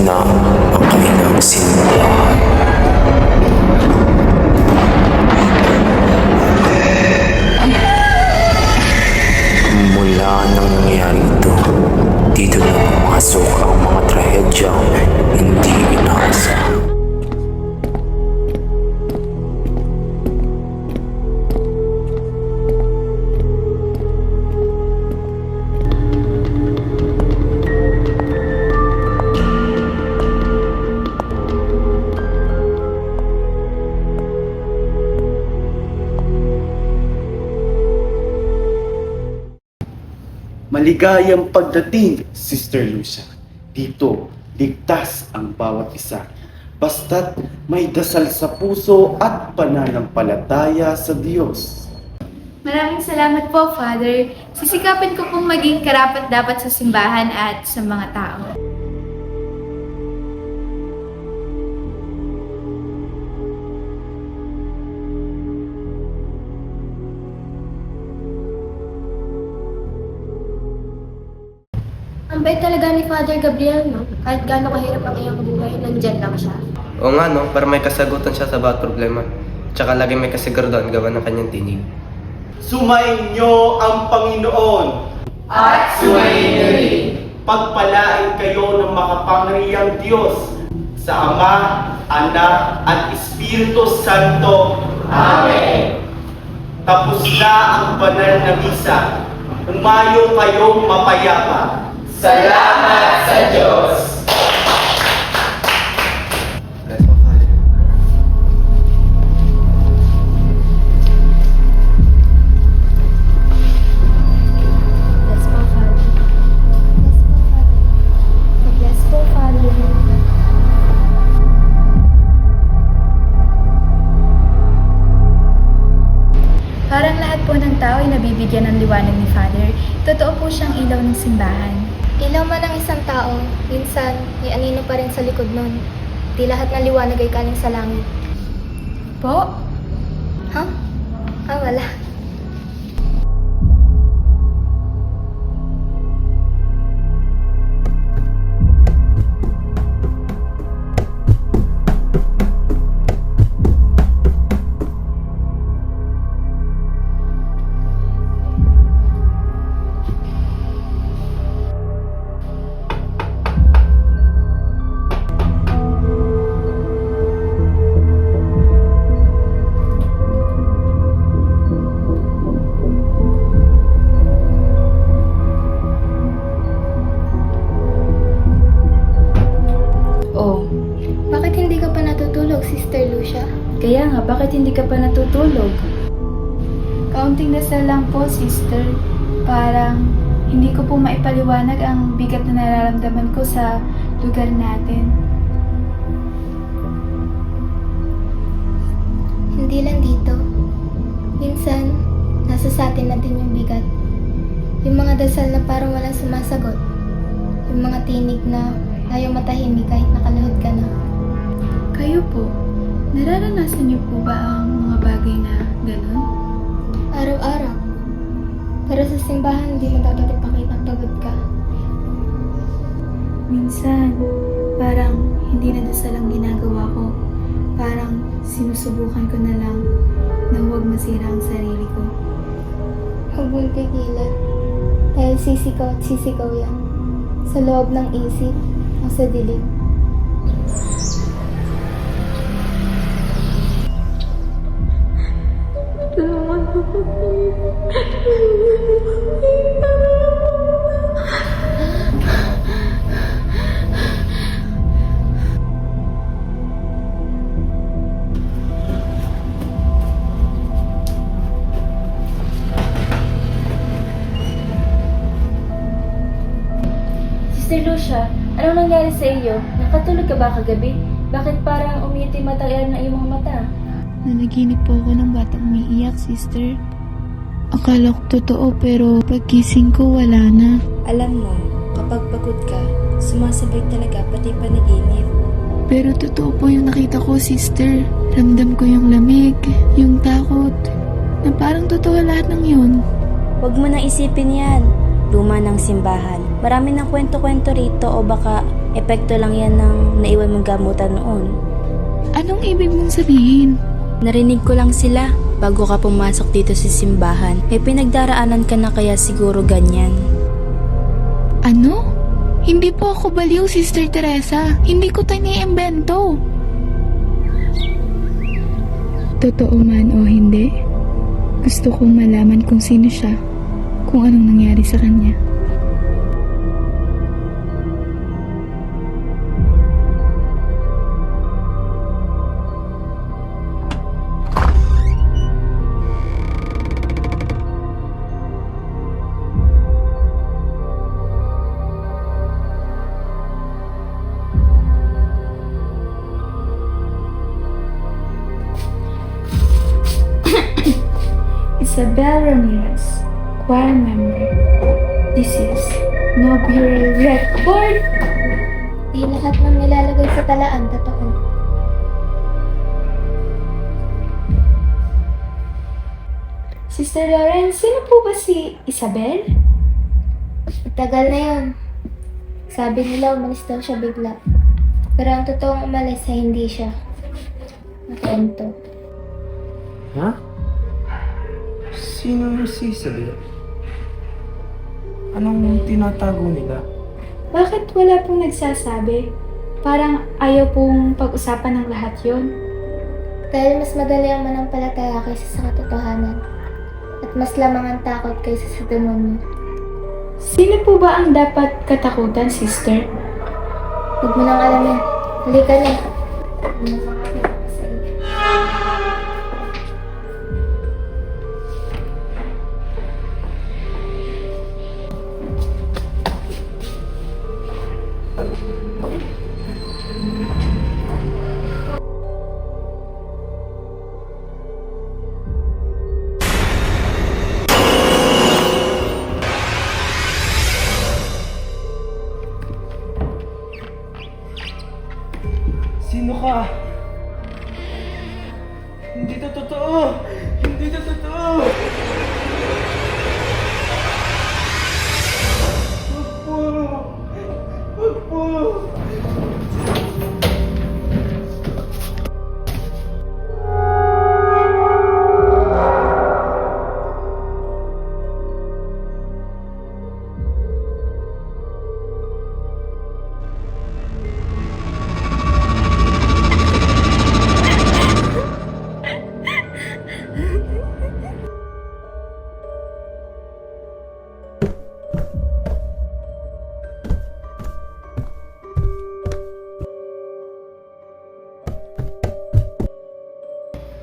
na ang kanilang simbahan. Mula nang nangyari ito, dito na pumasok ang mga trahedyang hindi inaasahan. Maligayang pagdating, Sister Lucia. Dito, ligtas ang bawat isa. Basta't may dasal sa puso at pananampalataya sa Diyos. Maraming salamat po, Father. Sisikapin ko pong maging karapat-dapat sa simbahan at sa mga tao. Ang bait talaga ni Father Gabriel, no? Kahit gaano kahirap ang iyong buhay, nandyan lang siya. Oo nga no, para may kasagutan siya sa bawat problema. Tsaka lagi may kasiguraduhan gawa ng kanyang tinig. Sumayin niyo ang Panginoon At sumayin rin. pagpalain kayo ng makapangyarihang Diyos sa Ama, Anak at Espiritu Santo. Amen. Tapos na ang banal na misa. Umayo kayong mapayapa. Salamat sa Diyos. Bless po, Father. Bless po, Father. Parang lahat po ng tao ay nabibigyan ng liwanag ni Father. Totoo po siyang ilaw ng simbahan. Ilaw man ang isang tao, minsan may anino pa rin sa likod nun. Di lahat ng liwanag ay galing sa langit. Po? Ha? Wala. Oh, Bakit hindi ka pa natutulog, Sister Lucia? kaya nga, bakit hindi ka pa natutulog? Kaunting dasal lang po, sister. Parang hindi ko po maipaliwanag ang bigat na nararamdaman ko sa lugar natin. Hindi lang dito. Minsan, nasa sa atin na din yung bigat. Yung mga dasal na parang walang sumasagot. Yung mga tinig na ayaw matahimik kahit nakaluhod ka na. Kayo po, nararanasan niyo po ba ang mga bagay na gano'n? Araw-araw. Pero sa simbahan, hindi mo dapat ipakita pagod ka. Minsan, parang hindi na dasal ang ginagawa ko. Parang sinusubukan ko na lang na huwag masira ang sarili ko. Huwag mong tigilan. Dahil sisigaw at sisigaw yan. Sa loob ng isip o sa dilim. Sister Lucia, anong nangyari sa iyo? Nakatulog ka ba kagabi? Bakit parang umiitim at ng iyong mga mata? Nanaginip po ako ng batang umiiyak, sister. Akala ko totoo pero pagkising ko wala na. Alam mo, kapag pagod ka, sumasabay talaga pati panaginip. Pero totoo po yung nakita ko, sister. Ramdam ko yung lamig, yung takot, na parang totoo lahat ng yun. Huwag mo nang isipin yan. Luma ng simbahan. Marami ng kwento-kwento rito o baka Epekto lang yan ng naiwan mong gamutan noon. Anong ibig mong sabihin? Narinig ko lang sila bago ka pumasok dito sa simbahan. May pinagdaraanan ka na kaya siguro ganyan. Ano? Hindi po ako baliw, Sister Teresa. Hindi ko tayo naiimbento. Totoo man o hindi, gusto kong malaman kung sino siya, kung anong nangyari sa kanya. Isabel Ramirez, choir member. This is no bureau record. Di lahat ng nilalagay sa talaan totoo. Sister Lauren, sino po ba si Isabel? Tagal na yun. Sabi nila umalis daw siya bigla. Pero ang totoong umalis ay hindi siya. Nakento. Ha? Sino si Isabel? Anong tinatago nila? Bakit wala pong nagsasabi? Parang ayaw pong pag-usapan ng lahat yon. Dahil mas madali ang manampalataya kaysa sa katotohanan. At mas lamang ang takot kaysa sa demonyo. Sino po ba ang dapat katakutan, sister? Huwag mo nang alamin. Halika na. Sino ka? Hindi to totoo! Hindi to totoo! Wag po! Wag po!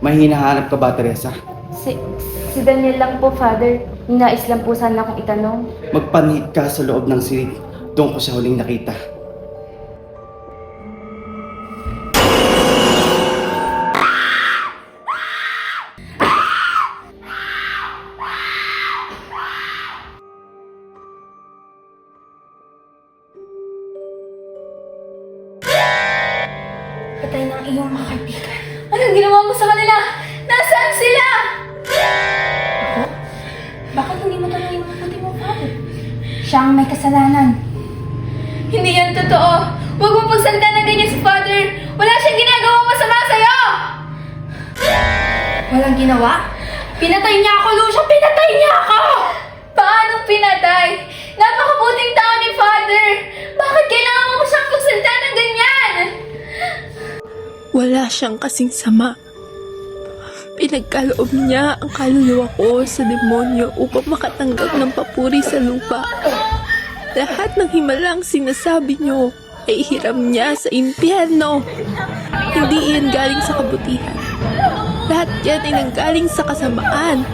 May hinahanap ka ba, Teresa? Si Daniel lang po, Father. Ninais lang po sana akong itanong. Magpanhid ka sa loob ng silid. Doon ko siya huling nakita. Patay na ang iyong mga kaibigan. Anong ginawa mo sa kanila? Nasaan sila? Ako? Bakit hindi mo tanongin ang puti mo, Father? Siya ang may kasalanan. Hindi yan totoo. Huwag mong pagsalita ng ganyan si Father. Wala siyang ginagawang masama sa'yo! Walang ginawa? Pinatay niya ako, Lucia! Pinatay niya ako! Paano pinatay? Napakabuting tao ni Father! Bakit kailangan mo siyang pagsalita ng ganyan? Wala siyang kasing sama. Pinagkaloob niya ang kaluluwa ko sa demonyo upang makatanggap ng papuri sa lupa. Lahat ng himalang sinasabi niyo ay hiram niya sa impyerno. Hindi iyan galing sa kabutihan. Lahat yan ay nanggaling sa kasamaan.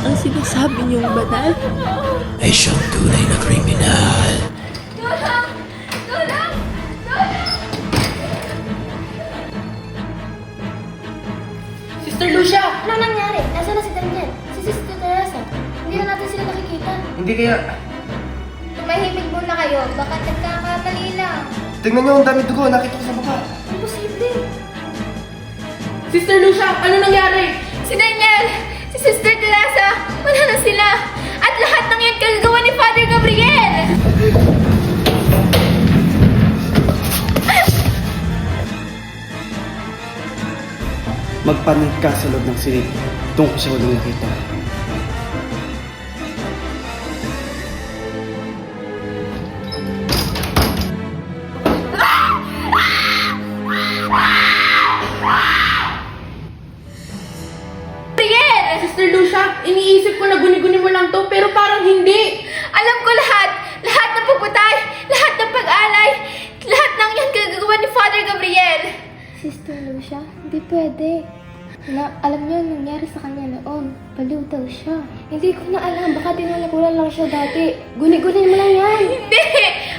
Ang sinasabi niyong banal Ay siyang tunay na kriminal. Tulong! Tulong! Sister Lucia! Ano nangyari? Nasaan na si Daniel? Si Sister Teresa? Hindi na natin sila nakikita. Hindi kaya... Tumahimik muna kayo. Baka nagkakamali lang. Tingnan niyo ang dami dugo. Nakita ko sa baba. Imposible. Sister Lucia, ano nangyari? Si Daniel! Si Sister Teresa! Wala na sila! At lahat ng yan kagagawa ni Father Gabriel! magpanig ka sa loob ng silid tungkol sa walang nakita. Sister Lucia, iniisip ko na guni-guni mo lang to, pero parang hindi. Alam ko lahat! Lahat ng pagpatay! Lahat ng pag-alay! Lahat ng yan gagagawa ni Father Gabriel! Sister Lucia, hindi pwede. Alam niyo ang nangyari sa kanya noon. Baliw daw siya. Hindi ko na alam. Baka dinalakulan lang siya dati. Guni-guni mo lang yan. Hindi!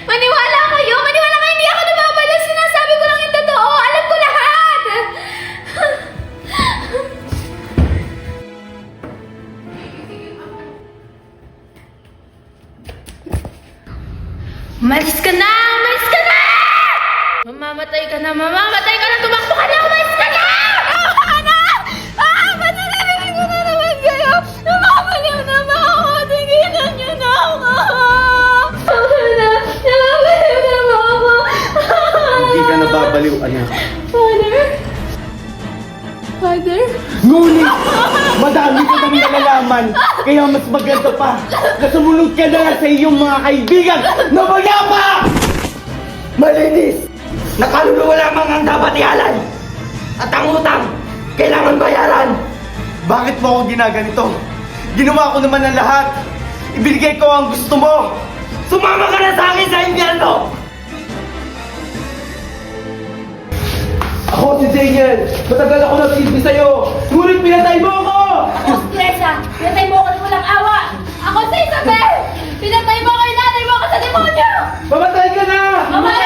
Maniwala kayo! Maniwala kayo! Hindi ako nababala! Sinasabi ko lang yung totoo! Alam ko lahat! Umalis ka na! Umalis ka na! Mamamatay ka na! Mamamatay ka na! Tumakbo ka na! Umalis ka na! Tumakbo ka na! Ba't narinig ko na naman kayo? Namamaliw na ba ako? Tigilan niyo na ako! Namamaliw na ba ako? Hindi ka nababaliw, anak. Father? Ngunit, madami ka nang nalalaman, kaya mas maganda pa na sumunod ka na sa iyong mga kaibigan na mayapa! Malinis! Nakaluluwa lamang ang dapat ihalal! At ang utang, kailangan bayaran! Bakit mo ako ginaganito? Ginawa ko naman ang lahat! Ibigay ko ang gusto mo! Sumama ka na sa akin sa impyerno! Ako si Daniel! Matagal ako nagsilbi sa'yo! Ngunit pinatay mo ako! Ako si Teresa! Pinatay mo ako ng walang awa! Ako si Isabel! Pinatay mo ako yung nanay mo ako sa demonyo! Mamatay ka na! Mamatay